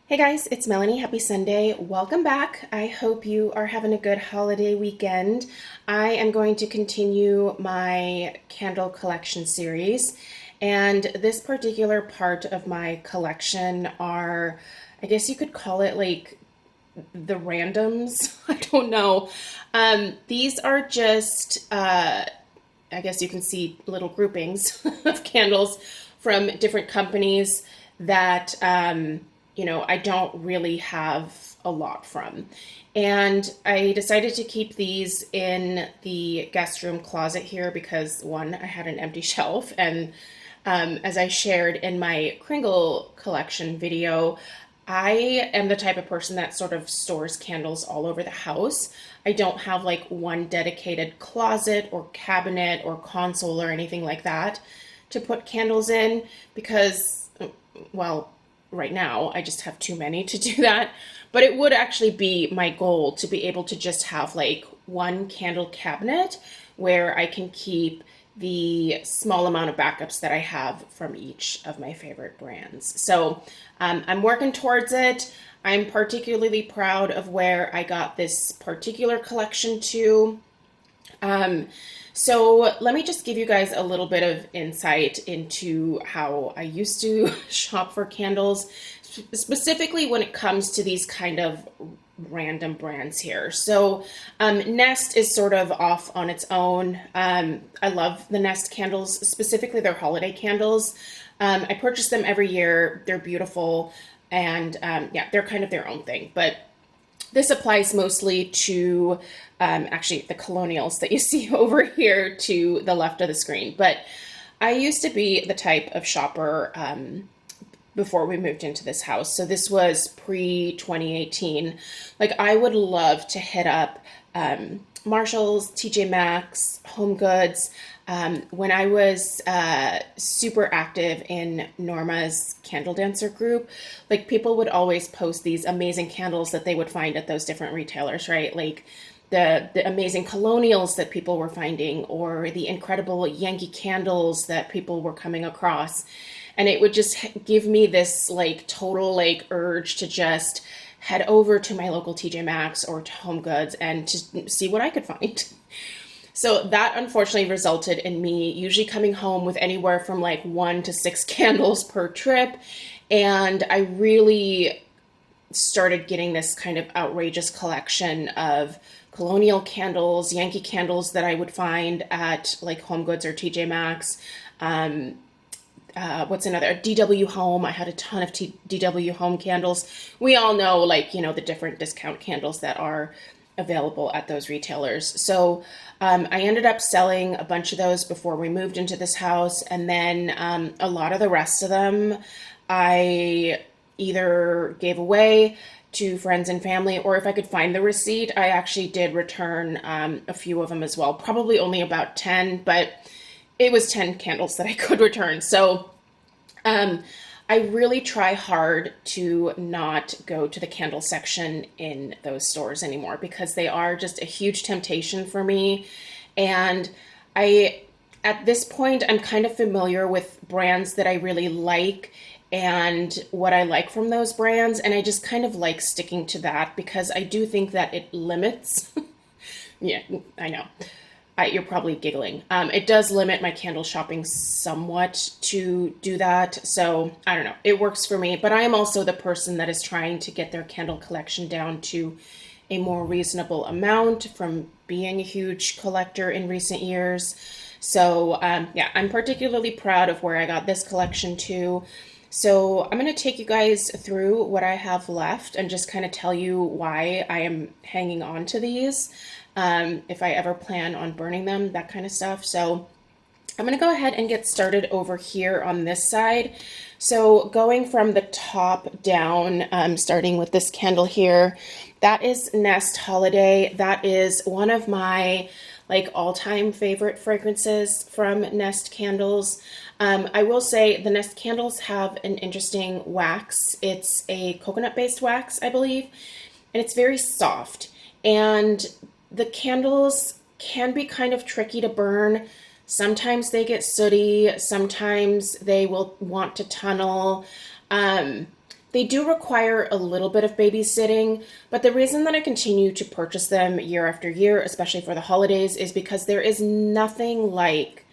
Hey guys, it's Melanie. Happy Sunday. Welcome back. I hope you are having a good holiday weekend. I am going to continue my candle collection series, and this particular part of my collection are, I guess you could call it like the randoms. I don't know. These are just, I guess you can see little groupings of candles from different companies that I don't really have a lot from. And I decided to keep these in the guest room closet here because one, I had an empty shelf, and as I shared in my Kringle collection video, I am the type of person that sort of stores candles all over the house. I don't have like one dedicated closet or cabinet or console or anything like that to put candles in because, well, right now I just have too many to do that. But it would actually be my goal to be able to just have like one candle cabinet where I can keep the small amount of backups that I have from each of my favorite brands. So I'm working towards it. I'm particularly proud of where I got this particular collection to. So let me just give you guys a little bit of insight into how I used to shop for candles, specifically when it comes to these kind of random brands here. So Nest is sort of off on its own. I love the Nest candles, specifically their holiday candles. I purchase them every year. They're beautiful, and yeah, they're kind of their own thing. But this applies mostly to actually the Colonials that you see over here to the left of the screen. But I used to be the type of shopper before we moved into this house. So this was pre-2018. Like I would love to hit up Marshalls, TJ Maxx, Home Goods. When I was super active in Norma's Candle Dancer group, like people would always post these amazing candles that they would find at those different retailers, right? Like the amazing colonials that people were finding, or the incredible Yankee candles that people were coming across. And it would just give me this like total like urge to just head over to my local TJ Maxx or to Home Goods and to see what I could find. So that unfortunately resulted in me usually coming home with anywhere from like 1 to 6 candles per trip. And I really started getting this kind of outrageous collection of colonial candles, Yankee candles that I would find at like Home Goods or TJ Maxx. What's another? DW Home. I had a ton of DW Home candles. We all know, like, the different discount candles that are available at those retailers. So I ended up selling a bunch of those before we moved into this house. And then a lot of the rest of them I either gave away to friends and family, or if I could find the receipt, I actually did return a few of them as well. Probably only about 10, but it was 10 candles that I could return. So I really try hard to not go to the candle section in those stores anymore because they are just a huge temptation for me. And at this point, I'm kind of familiar with brands that I really like and what I like from those brands. And I just kind of like sticking to that because I do think that it limits. Yeah, I know. You're probably giggling. It does limit my candle shopping somewhat to do that. So I don't know. It works for me. But I am also the person that is trying to get their candle collection down to a more reasonable amount from being a huge collector in recent years. So yeah, I'm particularly proud of where I got this collection to. So I'm going to take you guys through what I have left and just kind of tell you why I am hanging on to these. If I ever plan on burning them, that kind of stuff. So I'm going to go ahead and get started over here on this side. So going from the top down, starting with this candle here, that is Nest Holiday. That is one of my like all-time favorite fragrances from Nest candles. I will say the Nest candles have an interesting wax. It's a coconut-based wax, I believe, and it's very soft. And the candles can be kind of tricky to burn. Sometimes they get sooty. Sometimes they will want to tunnel. They do require a little bit of babysitting, but the reason that I continue to purchase them year after year, especially for the holidays, is because there is nothing like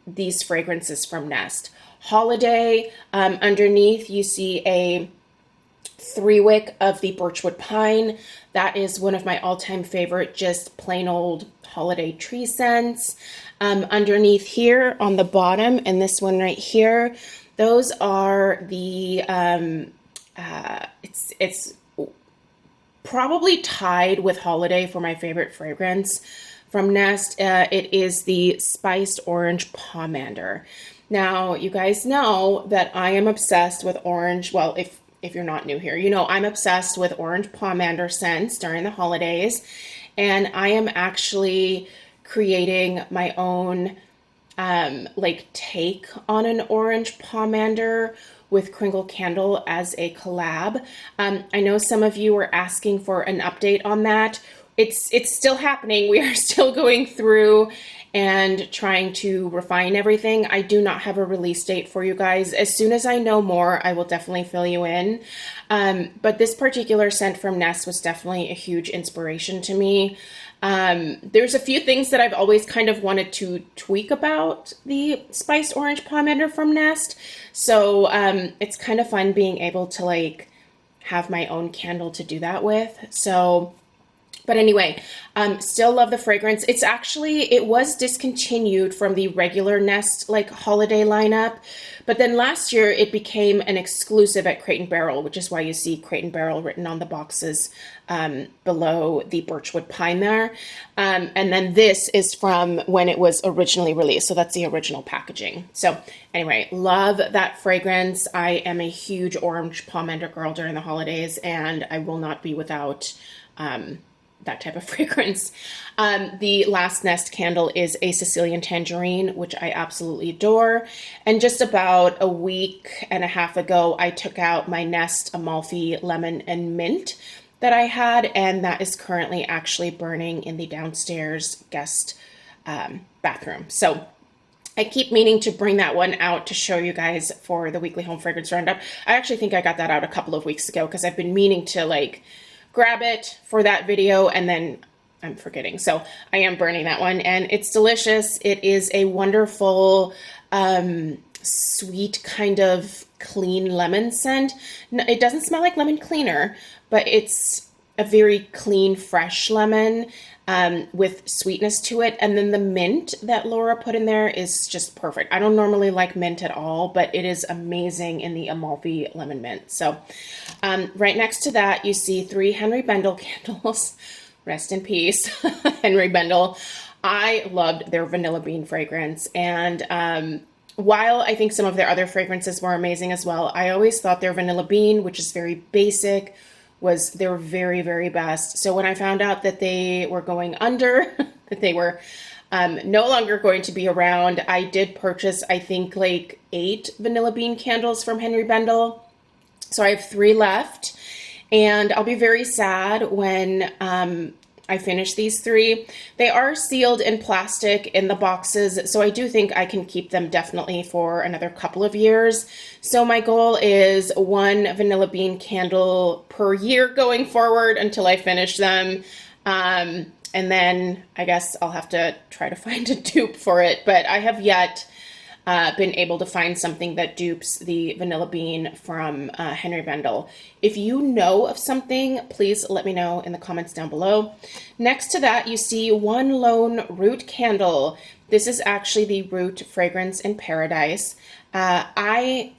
these fragrances from Nest. Holiday, underneath you see a 3-wick of the Birchwood Pine. That is one of my all-time favorite, just plain old holiday tree scents. Underneath here on the bottom, and this one right here, those are the, it's probably tied with Holiday for my favorite fragrance from Nest. It is the Spiced Orange Pomander. Now, you guys know that I am obsessed with orange. Well, if you're not new here, you know I'm obsessed with orange pomander scents during the holidays. And I am actually creating my own like take on an orange pomander with Colonial Candle as a collab. I know some of you were asking for an update on that. It's still happening. We are still going through and trying to refine everything. I do not have a release date for you guys. As soon as I know more, I will definitely fill you in. But this particular scent from Nest was definitely a huge inspiration to me. There's a few things that I've always kind of wanted to tweak about the Spiced Orange Pomander from Nest. So it's kind of fun being able to like have my own candle to do that with. So, but anyway, still love the fragrance. It was discontinued from the regular Nest like holiday lineup, but then last year it became an exclusive at Crate & Barrel, which is why you see Crate & Barrel written on the boxes below the Birchwood Pine there. And then this is from when it was originally released. So that's the original packaging. So anyway, love that fragrance. I am a huge orange pomander girl during the holidays, and I will not be without that type of fragrance. The last Nest candle is a Sicilian Tangerine, which I absolutely adore. And just about a week and a half ago, I took out my Nest Amalfi Lemon and Mint that I had, and that is currently actually burning in the downstairs guest bathroom. So I keep meaning to bring that one out to show you guys for the weekly home fragrance roundup. I actually think I got that out a couple of weeks ago because I've been meaning to like grab it for that video, and then I'm forgetting. So I am burning that one, and it's delicious. It is a wonderful, sweet kind of clean lemon scent. It doesn't smell like lemon cleaner, but it's a very clean, fresh lemon with sweetness to it. And then the mint that Laura put in there is just perfect. I don't normally like mint at all, but it is amazing in the Amalfi Lemon Mint. So right next to that, you see 3 Henri Bendel candles. Rest in peace, Henri Bendel. I loved their vanilla bean fragrance. And while I think some of their other fragrances were amazing as well, I always thought their vanilla bean, which is very basic, was their very, very best. So when I found out that they were going under, that they were no longer going to be around, I did purchase, I think, like 8 vanilla bean candles from Henri Bendel. So I have 3 left, and I'll be very sad when I finish these 3. They are sealed in plastic in the boxes, so I do think I can keep them definitely for another couple of years. So my goal is 1 vanilla bean candle per year going forward until I finish them. And then I guess I'll have to try to find a dupe for it, but I have yet been able to find something that dupes the vanilla bean from Henri Bendel. If you know of something, please let me know in the comments down below. Next to that, you see 1 Lone Root candle. This is actually the Root Fragrance in Paradise. I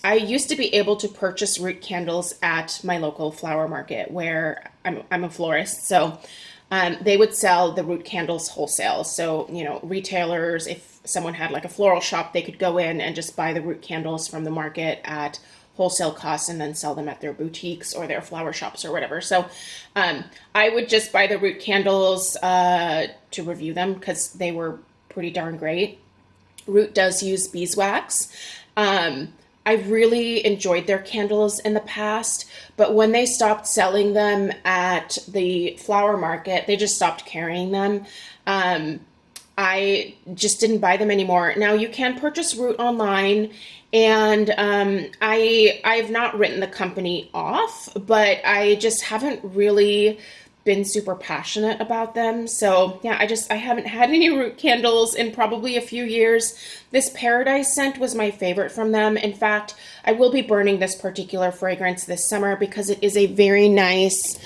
used to be able to purchase root candles at my local flower market where I'm a florist. So they would sell the root candles wholesale. So, you know, retailers, if someone had like a floral shop, they could go in and just buy the root candles from the market at wholesale costs and then sell them at their boutiques or their flower shops or whatever. So I would just buy the root candles to review them because they were pretty darn great. Root does use beeswax. I really enjoyed their candles in the past, but when they stopped selling them at the flower market, they just stopped carrying them. I just didn't buy them anymore. Now you can purchase root online, and I've not written the company off, but I just haven't really been super passionate about them. So yeah, I haven't had any root candles in probably a few years. This Paradise scent was my favorite from them. In fact, I will be burning this particular fragrance this summer because it is a very nice,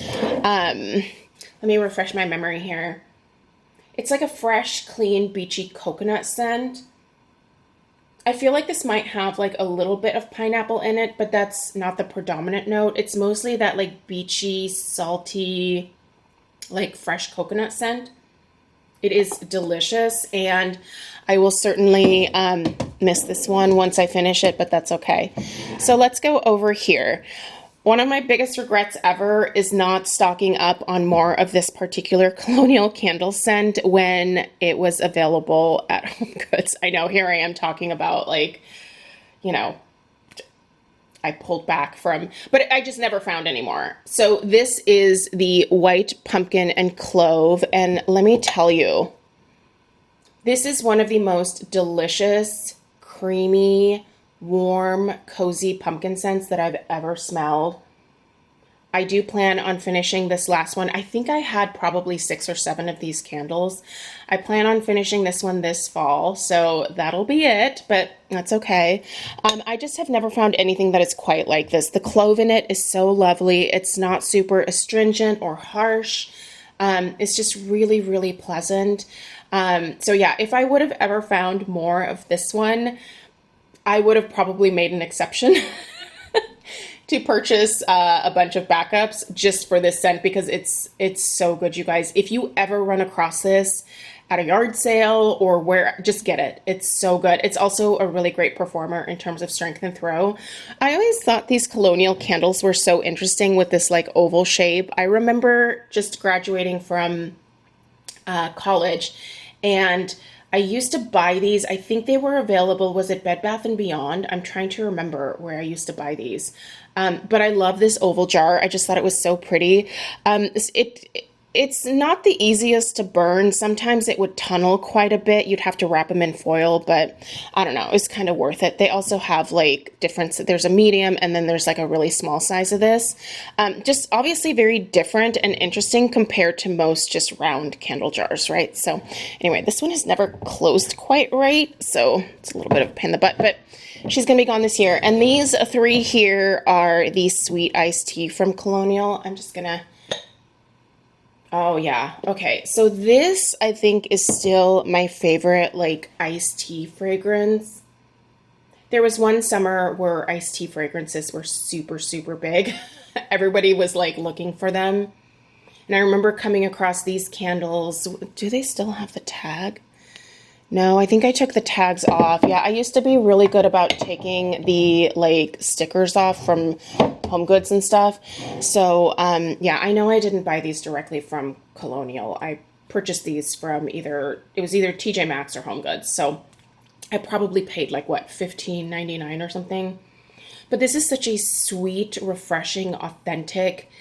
let me refresh my memory here. It's like a fresh, clean, beachy coconut scent. I feel like this might have like a little bit of pineapple in it, but that's not the predominant note. It's mostly that like beachy, salty, like fresh coconut scent. It is delicious, and I will certainly miss this one once I finish it, but that's okay. So let's go over here. One of my biggest regrets ever is not stocking up on more of this particular Colonial Candle scent when it was available at HomeGoods. I know, here I am talking about like, you know, I pulled back from, but I just never found any more. So this is the White Pumpkin and Clove, and let me tell you, this is one of the most delicious, creamy, warm, cozy pumpkin scents that I've ever smelled. I do plan on finishing this last one. I think I had probably 6 or 7 of these candles. I plan on finishing this one this fall, so that'll be it, but that's okay. I just have never found anything that is quite like this. The clove in it is so lovely. It's not super astringent or harsh. It's just really, really pleasant. So yeah, if I would have ever found more of this one, I would have probably made an exception to purchase a bunch of backups just for this scent, because it's so good, you guys. If you ever run across this at a yard sale or where, just get it. It's so good. It's also a really great performer in terms of strength and throw. I always thought these Colonial candles were so interesting with this like oval shape. I remember just graduating from college, and I used to buy these. I think they were available. Was it Bed Bath & Beyond? I'm trying to remember where I used to buy these. But I love this oval jar. I just thought it was so pretty. It's not the easiest to burn. Sometimes it would tunnel quite a bit. You'd have to wrap them in foil, but I don't know. It's kind of worth it. They also have like different, there's a medium and then there's like a really small size of this. Just obviously very different and interesting compared to most just round candle jars, right? So anyway, this one has never closed quite right, so it's a little bit of a pain in the butt, but she's going to be gone this year. And these 3 here are the Sweet Iced Tea from Colonial. I'm just going to, oh yeah, okay. So this, I think, is still my favorite, like, iced tea fragrance. There was one summer where iced tea fragrances were super, super big. Everybody was, like, looking for them. And I remember coming across these candles. Do they still have the tag? No, I think I took the tags off. Yeah, I used to be really good about taking the like stickers off from HomeGoods and stuff. So yeah, I know I didn't buy these directly from Colonial. I purchased these from it was either TJ Maxx or HomeGoods. So I probably paid like what, $15.99 or something. But this is such a sweet, refreshing, authentic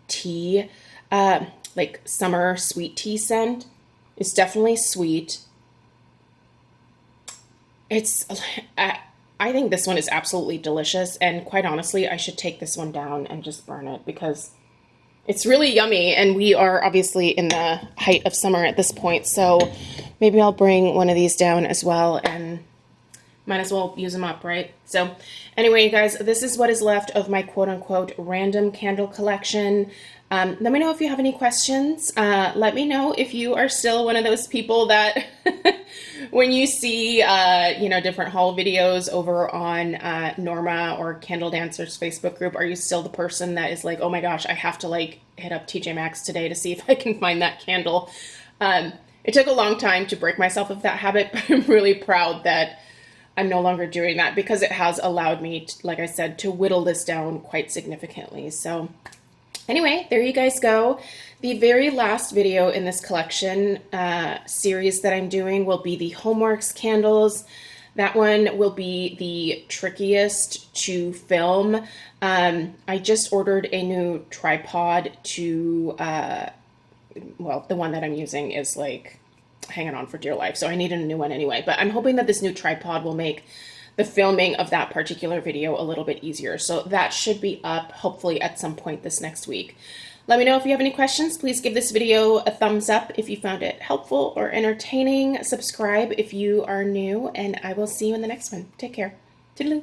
tea, like summer sweet tea scent. It's definitely sweet. I think this one is absolutely delicious, and quite honestly, I should take this one down and just burn it because it's really yummy, and we are obviously in the height of summer at this point, so maybe I'll bring one of these down as well, and might as well use them up, right? So anyway, you guys, this is what is left of my quote-unquote random candle collection. Let me know if you have any questions. Let me know if you are still one of those people that when you see, you know, different haul videos over on Norma or Candle Dancer's Facebook group, are you still the person that is like, oh my gosh, I have to like hit up TJ Maxx today to see if I can find that candle? It took a long time to break myself of that habit, but I'm really proud that I'm no longer doing that because it has allowed me, to, like I said, to whittle this down quite significantly. So anyway, there you guys go. The very last video in this collection series that I'm doing will be the Homeworx candles. That one will be the trickiest to film. I just ordered a new tripod to, well, the one that I'm using is like hanging on for dear life. So I needed a new one anyway. But I'm hoping that this new tripod will make the filming of that particular video a little bit easier. So that should be up hopefully at some point this next week. Let me know if you have any questions. Please give this video a thumbs up if you found it helpful or entertaining. Subscribe if you are new, and I will see you in the next one. Take care. Toodaloo.